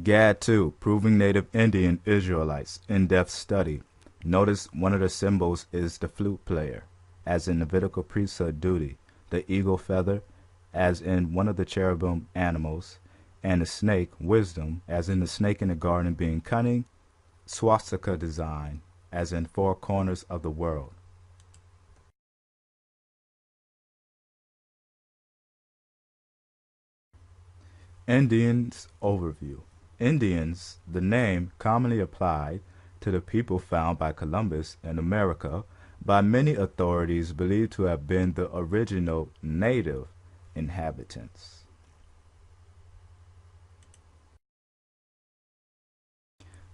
Gad 2, Proving Native Indian Israelites, in-depth study. Notice one of the symbols is the flute player, as in Levitical priesthood duty, the eagle feather, as in one of the cherubim animals, and the snake, wisdom, as in the snake in the garden being cunning, swastika design, as in four corners of the world. Indians overview. Indians, the name commonly applied to the people found by Columbus in America, by many authorities believed to have been the original native inhabitants.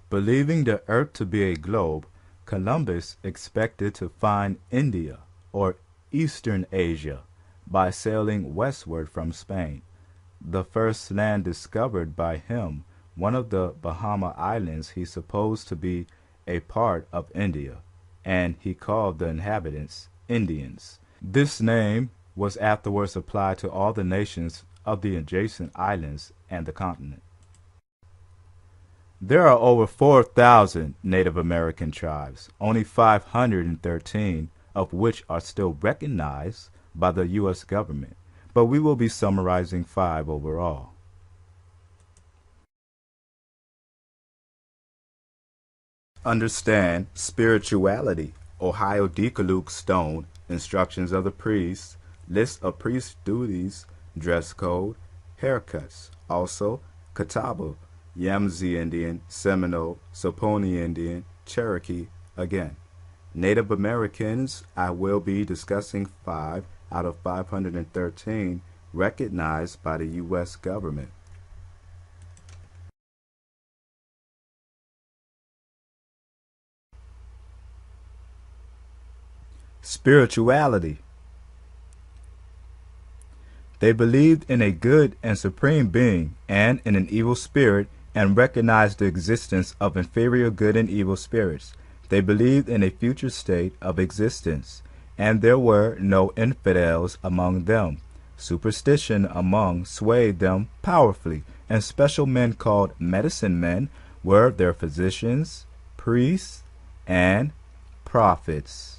Believing the earth to be a globe, Columbus expected to find India, or Eastern Asia, by sailing westward from Spain. The first land discovered by him, one of the Bahama Islands, he supposed to be a part of India, and he called the inhabitants Indians. This name was afterwards applied to all the nations of the adjacent islands and the continent. There are over 4,000 Native American tribes, only 513 of which are still recognized by the U.S. government, but we will be summarizing 5 overall. Understand spirituality. Ohio Decaluke Stone, instructions of the priest, list of priest duties, dress code, haircuts. Also, Catawba, Yamsey Indian, Seminole, Saponi Indian, Cherokee, again. Native Americans, I will be discussing 5 out of 513 recognized by the U.S. government. Spirituality. They believed in a good and supreme being and in an evil spirit and recognized the existence of inferior good and evil spirits. They believed in a future state of existence, and there were no infidels among them. Superstition among swayed them powerfully, and special men called medicine men were their physicians, priests, and prophets.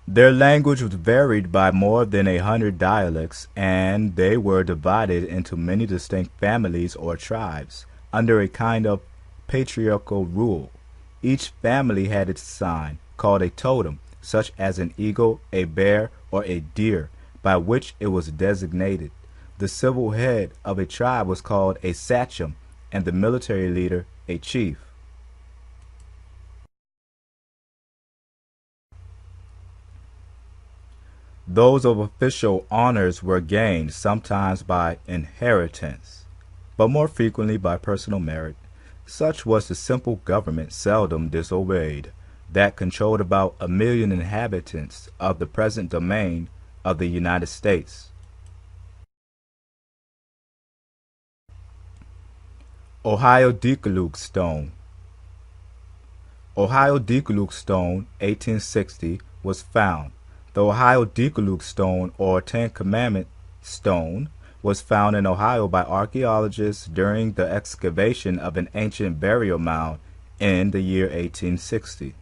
Their language was varied by more than 100 dialects, and they were divided into many distinct families or tribes under a kind of patriarchal rule. Each family had its sign, called a totem, such as an eagle, a bear, or a deer, by which it was designated. The civil head of a tribe was called a sachem, and the military leader a chief. Those of official honors were gained sometimes by inheritance, but more frequently by personal merit. Such was the simple government seldom disobeyed, that controlled about 1,000,000 inhabitants of the present domain of the United States. Ohio Decaluke Stone. Ohio Decaluke Stone, 1860, was found. The Ohio Decaluke Stone, or Ten Commandment Stone, was found in Ohio by archaeologists during the excavation of an ancient burial mound in the year 1860.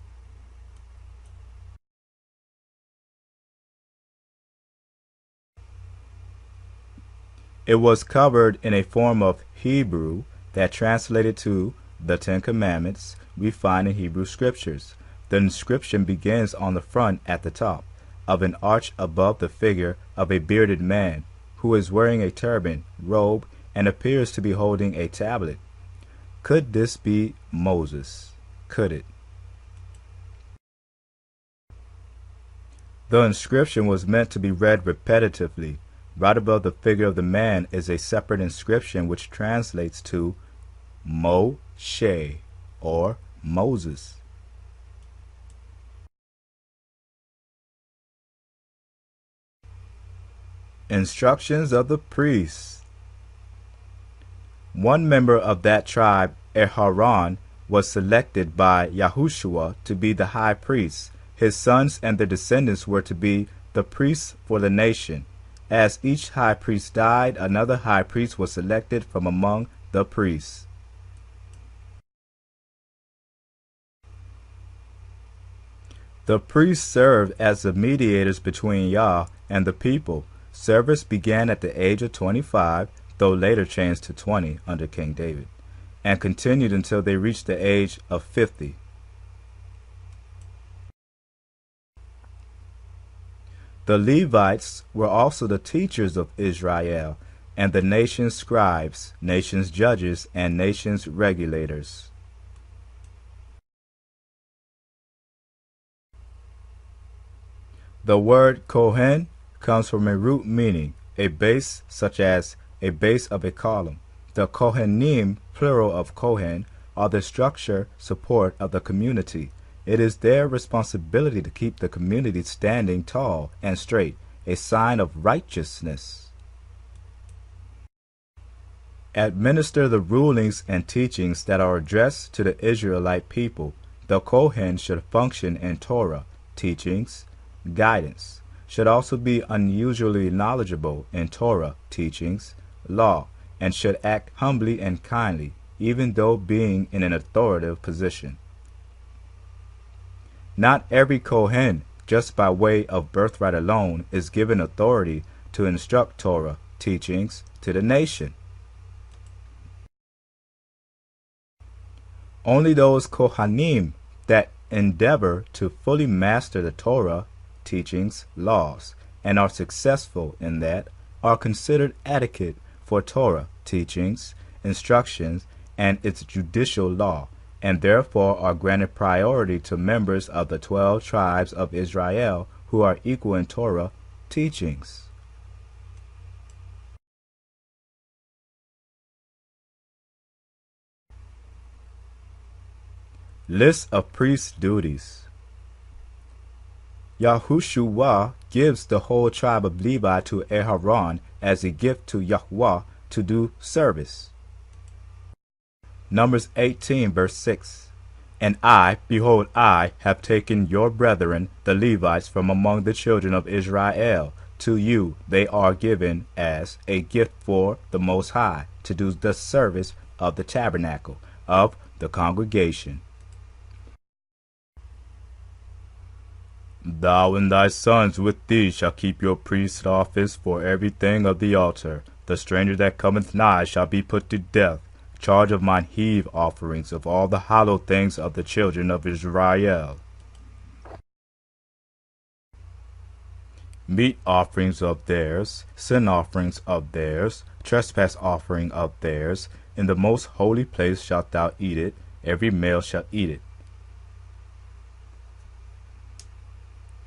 It was covered in a form of Hebrew that translated to the Ten Commandments we find in Hebrew scriptures. The inscription begins on the front at the top of an arch above the figure of a bearded man who is wearing a turban, robe, and appears to be holding a tablet. Could this be Moses? Could it? The inscription was meant to be read repetitively. Right above the figure of the man is a separate inscription which translates to Moshe, or Moses. Instructions of the priests. One member of that tribe, Aharon, was selected by Yahushua to be the high priest. His sons and their descendants were to be the priests for the nation. As each high priest died, another high priest was selected from among the priests. The priests served as the mediators between Yah and the people. Service began at the age of 25, though later changed to 20 under King David, and continued until they reached the age of 50. The Levites were also the teachers of Israel, and the nation's scribes, nation's judges, and nation's regulators. The word Kohen comes from a root meaning a base, such as a base of a column. The Kohanim, plural of Kohen, are the structure support of the community. It is their responsibility to keep the community standing tall and straight, a sign of righteousness. Administer the rulings and teachings that are addressed to the Israelite people. The Kohen should function in Torah, teachings, guidance, should also be unusually knowledgeable in Torah, teachings, law, and should act humbly and kindly, even though being in an authoritative position. Not every Kohen, just by way of birthright alone, is given authority to instruct Torah, teachings, to the nation. Only those Kohanim that endeavor to fully master the Torah, teachings, laws, and are successful in that, are considered adequate for Torah, teachings, instructions, and its judicial law, and therefore are granted priority to members of the 12 tribes of Israel who are equal in Torah, teachings. List of priest duties. Yahushua gives the whole tribe of Levi to Aaron as a gift to Yahweh to do service. Numbers 18, verse 6. And I, behold, I have taken your brethren, the Levites, from among the children of Israel. To you they are given as a gift for the Most High, to do the service of the tabernacle of the congregation. Thou and thy sons with thee shall keep your priest's office for everything of the altar. The stranger that cometh nigh shall be put to death. Charge of mine heave offerings of all the hallowed things of the children of Israel. Meat offerings of theirs, sin offerings of theirs, trespass offering of theirs, in the most holy place shalt thou eat it, every male shall eat it.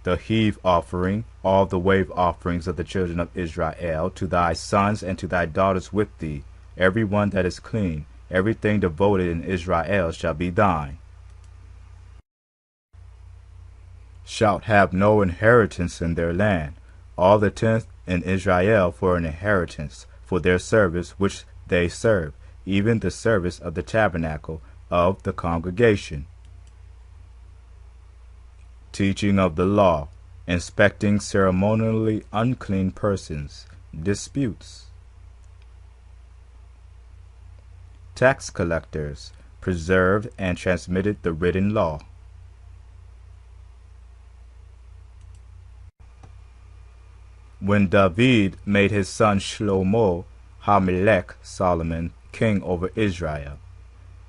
The heave offering, all the wave offerings of the children of Israel, to thy sons and to thy daughters with thee, every one that is clean, everything devoted in Israel shall be thine. Shalt have no inheritance in their land, all the tenth in Israel for an inheritance, for their service which they serve, even the service of the tabernacle of the congregation. Teaching of the law, inspecting ceremonially unclean persons, disputes. Tax collectors, preserved and transmitted the written law. When David made his son Shlomo Hamelech Solomon king over Israel.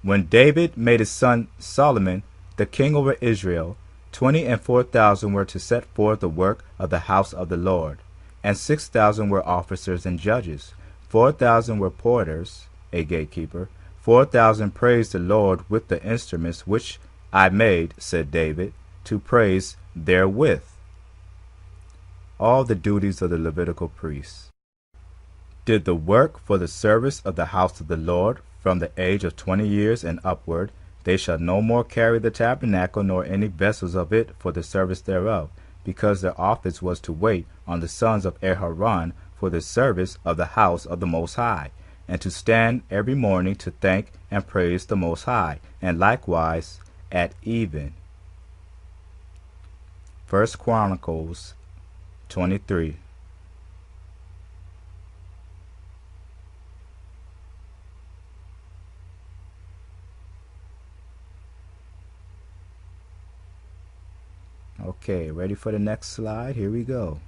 When David made his son Solomon the king over Israel, 24,000 were to set forth the work of the house of the Lord, and 6,000 were officers and judges. 4,000 were porters, a gatekeeper. 4,000 praised the Lord with the instruments which I made, said David, to praise therewith. All the duties of the Levitical priests did the work for the service of the house of the Lord from the age of 20 years and upward. They shall no more carry the tabernacle nor any vessels of it for the service thereof, because their office was to wait on the sons of Aaron for the service of the house of the Most High. and to stand every morning to thank and praise the Most High, and likewise at even. 1 Chronicles 23. Okay, ready for the next slide? Here we go.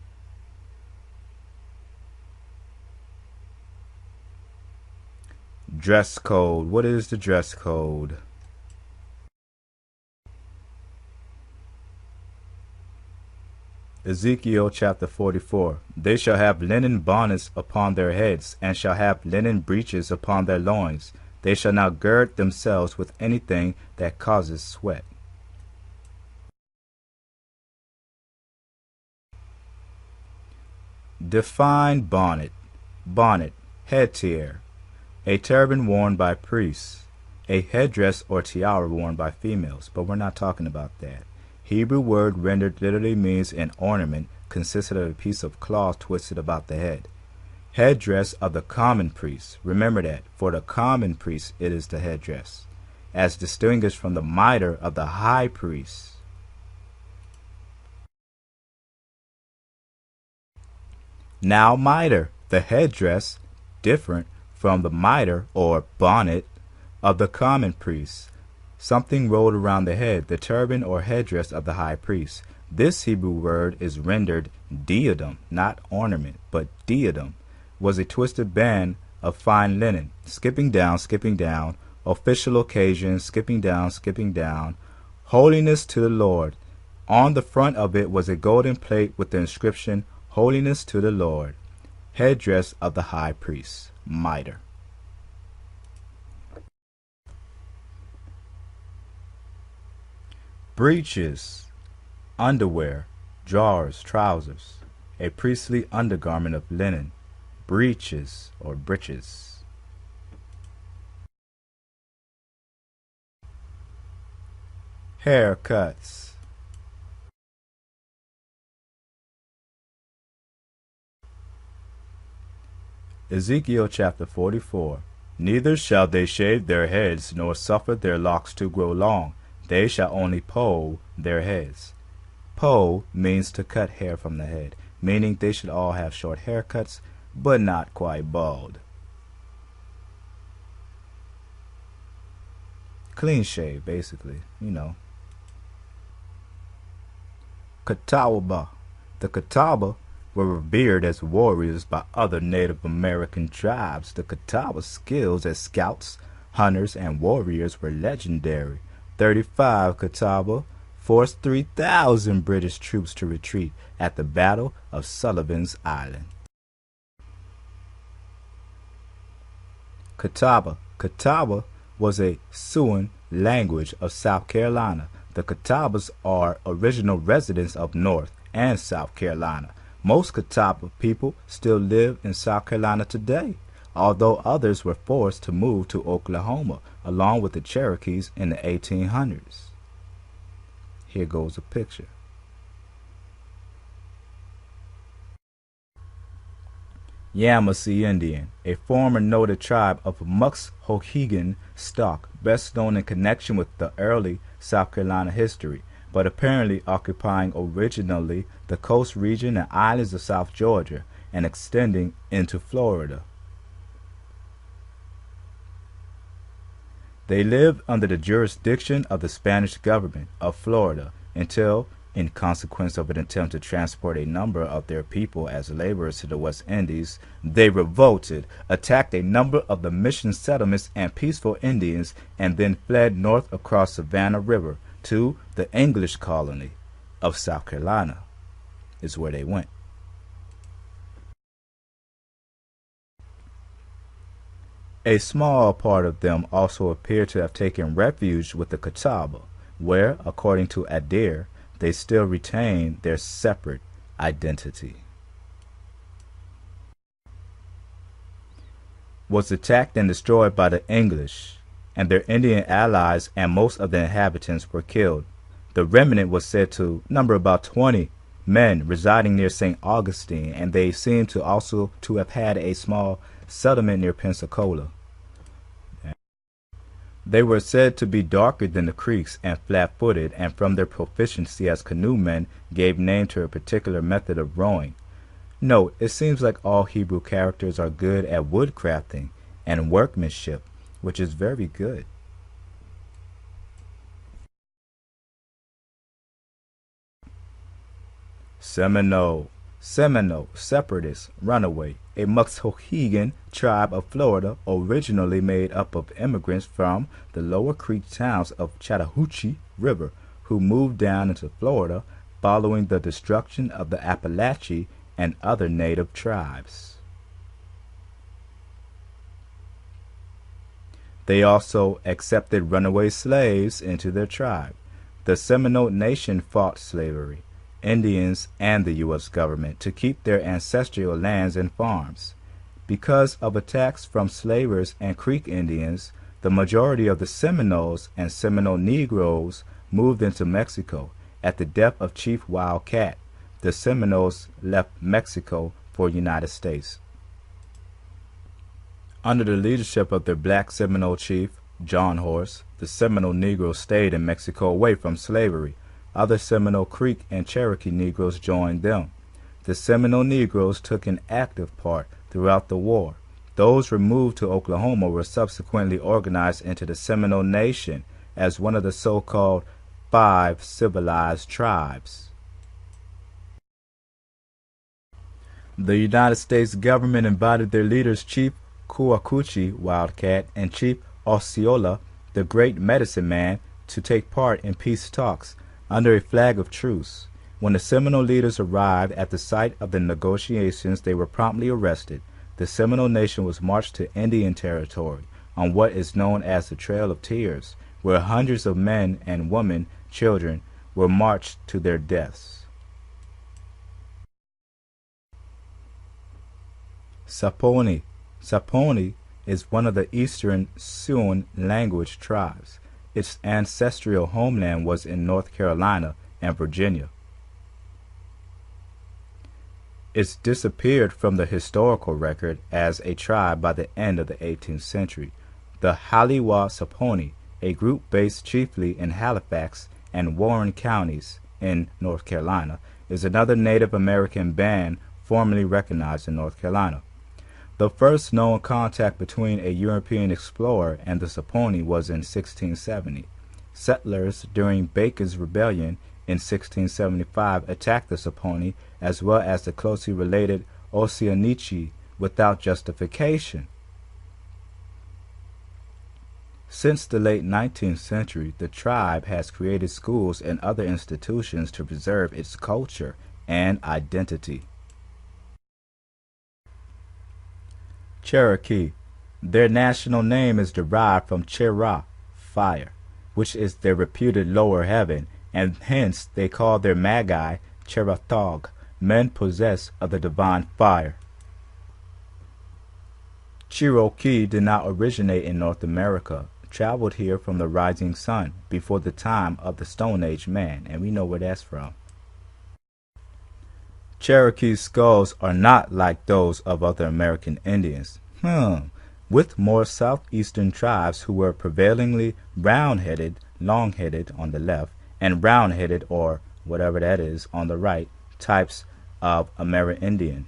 Dress code. What is the dress code? Ezekiel chapter 44. They shall have linen bonnets upon their heads, and shall have linen breeches upon their loins. They shall not gird themselves with anything that causes sweat. Define bonnet. Bonnet, headgear. A turban worn by priests. A headdress or tiara worn by females, but we're not talking about that. Hebrew word rendered literally means an ornament consisted of a piece of cloth twisted about the head. Headdress of the common priest. Remember that. For the common priest it is the headdress, as distinguished from the mitre of the high priest. Now mitre, the headdress, different from the mitre or bonnet of the common priest. Something rolled around the head, the turban or headdress of the high priest. This Hebrew word is rendered diadem, not ornament, but diadem, was a twisted band of fine linen, skipping down, official occasions, skipping down, holiness to the Lord. On the front of it was a golden plate with the inscription, Holiness to the Lord. Headdress of the high priest, mitre. Breeches, underwear, drawers, trousers, a priestly undergarment of linen, breeches or breeches. Haircuts. Ezekiel chapter 44. Neither shall they shave their heads, nor suffer their locks to grow long. They shall only poll their heads. Poll means to cut hair from the head, meaning they should all have short haircuts, but not quite bald. Clean shave, basically, Catawba. The Catawba were revered as warriors by other Native American tribes. The Catawba's skills as scouts, hunters, and warriors were legendary. 35 Catawba forced 3,000 British troops to retreat at the Battle of Sullivan's Island. Catawba. Catawba was a Siouan language of South Carolina. The Catawbas are original residents of North and South Carolina. Most Catawba people still live in South Carolina today, although others were forced to move to Oklahoma along with the Cherokees in the 1800s. Here goes a picture. Yamasee Indian, a former noted tribe of Muskhohegan stock, best known in connection with the early South Carolina history, but apparently occupying originally the coast region and islands of South Georgia and extending into Florida. They lived under the jurisdiction of the Spanish government of Florida until, in consequence of an attempt to transport a number of their people as laborers to the West Indies, they revolted, attacked a number of the mission settlements and peaceful Indians, and then fled north across Savannah River to the English colony of South Carolina, is where they went. A small part of them also appear to have taken refuge with the Catawba, where, according to Adair, they still retain their separate identity. Was attacked and destroyed by the English, and their Indian allies, and most of the inhabitants were killed. The remnant was said to number about 20 men residing near St. Augustine, and they seem to also to have had a small settlement near Pensacola. They were said to be darker than the Creeks and flat-footed, and from their proficiency as canoemen gave name to a particular method of rowing. Note, it seems like all Hebrew characters are good at woodcrafting and workmanship, which is very good. Seminole, separatist, runaway, a Muskegon tribe of Florida originally made up of immigrants from the lower creek towns of Chattahoochee River who moved down into Florida following the destruction of the Appalachee and other native tribes. They also accepted runaway slaves into their tribe. The Seminole Nation fought slavery, Indians, and the U.S. government to keep their ancestral lands and farms. Because of attacks from slavers and Creek Indians, the majority of the Seminoles and Seminole Negroes moved into Mexico. At the death of Chief Wildcat, the Seminoles left Mexico for the United States. Under the leadership of their black Seminole chief, John Horse, the Seminole Negroes stayed in Mexico away from slavery. Other Seminole Creek and Cherokee Negroes joined them. The Seminole Negroes took an active part throughout the war. Those removed to Oklahoma were subsequently organized into the Seminole Nation as one of the so-called 5 civilized tribes. The United States government invited their leaders, Chief Coacoochee Wildcat and Chief Osceola, the Great Medicine Man, to take part in peace talks under a flag of truce. When the Seminole leaders arrived at the site of the negotiations, they were promptly arrested. The Seminole Nation was marched to Indian Territory on what is known as the Trail of Tears, where hundreds of men and women, children, were marched to their deaths. Saponi. Saponi is one of the Eastern Sioux language tribes. Its ancestral homeland was in North Carolina and Virginia. It disappeared from the historical record as a tribe by the end of the 18th century. The Haliwa Saponi, a group based chiefly in Halifax and Warren counties in North Carolina, is another Native American band formally recognized in North Carolina. The first known contact between a European explorer and the Saponi was in 1670. Settlers during Bacon's Rebellion in 1675 attacked the Saponi as well as the closely related Oceanichi without justification. Since the late 19th century, the tribe has created schools and other institutions to preserve its culture and identity. Cherokee. Their national name is derived from Chera, fire, which is their reputed lower heaven, and hence they call their magi Cherathog, men possessed of the divine fire. Cherokee did not originate in North America, traveled here from the rising sun before the time of the Stone Age man, and we know where that's from. Cherokee's skulls are not like those of other American Indians, with more southeastern tribes who were prevailingly round-headed, long-headed on the left, and round-headed, or whatever that is, on the right, types of Amerindian.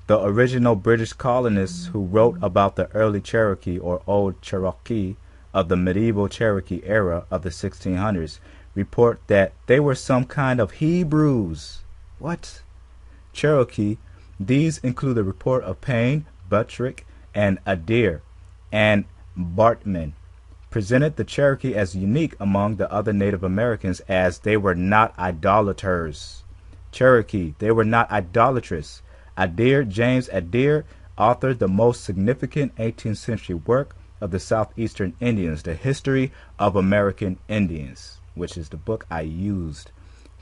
The original British colonists who wrote about the early Cherokee or Old Cherokee of the medieval Cherokee era of the 1600s report that they were some kind of Hebrews. What? Cherokee. These include the report of Payne, Buttrick, and Adair, and Bartman presented the Cherokee as unique among the other Native Americans as they were not idolaters. Cherokee, they were not idolatrous. Adair, James Adair, authored the most significant 18th century work of the Southeastern Indians, The History of American Indians, which is the book I used.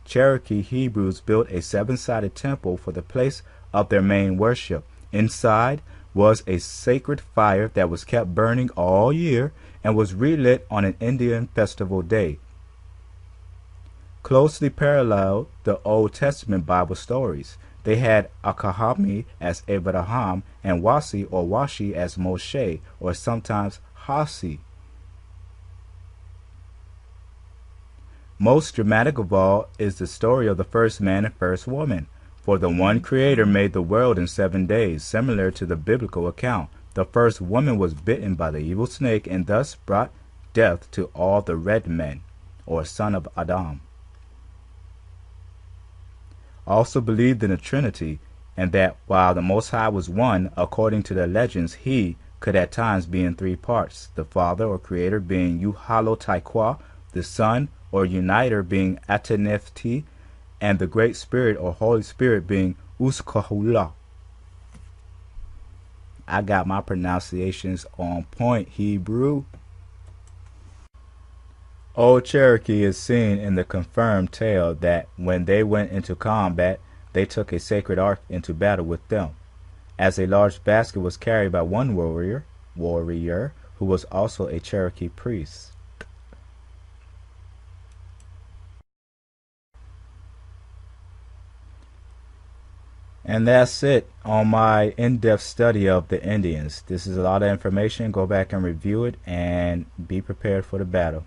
Cherokee Hebrews built a 7-sided temple for the place of their main worship. Inside was a sacred fire that was kept burning all year and was relit on an Indian festival day. Closely paralleled the Old Testament Bible stories. They had Akahami as Abraham and Wasi or Washi as Moshe or sometimes Hasi. Most dramatic of all is the story of the first man and first woman. For the one Creator made the world in 7 days, similar to the biblical account. The first woman was bitten by the evil snake and thus brought death to all the red men, or son of Adam. Also believed in the Trinity, and that while the Most High was one, according to the legends, he could at times be in 3 parts, the Father or Creator being Yuhalo the Son or Uniter being Atenefti, and the Great Spirit or Holy Spirit being Uskahula. I got my pronunciations on point, Hebrew. Old Cherokee is seen in the confirmed tale that when they went into combat, they took a sacred ark into battle with them, as a large basket was carried by one warrior who was also a Cherokee priest. And that's it on my in-depth study of the Indians. This is a lot of information. Go back and review it and be prepared for the battle.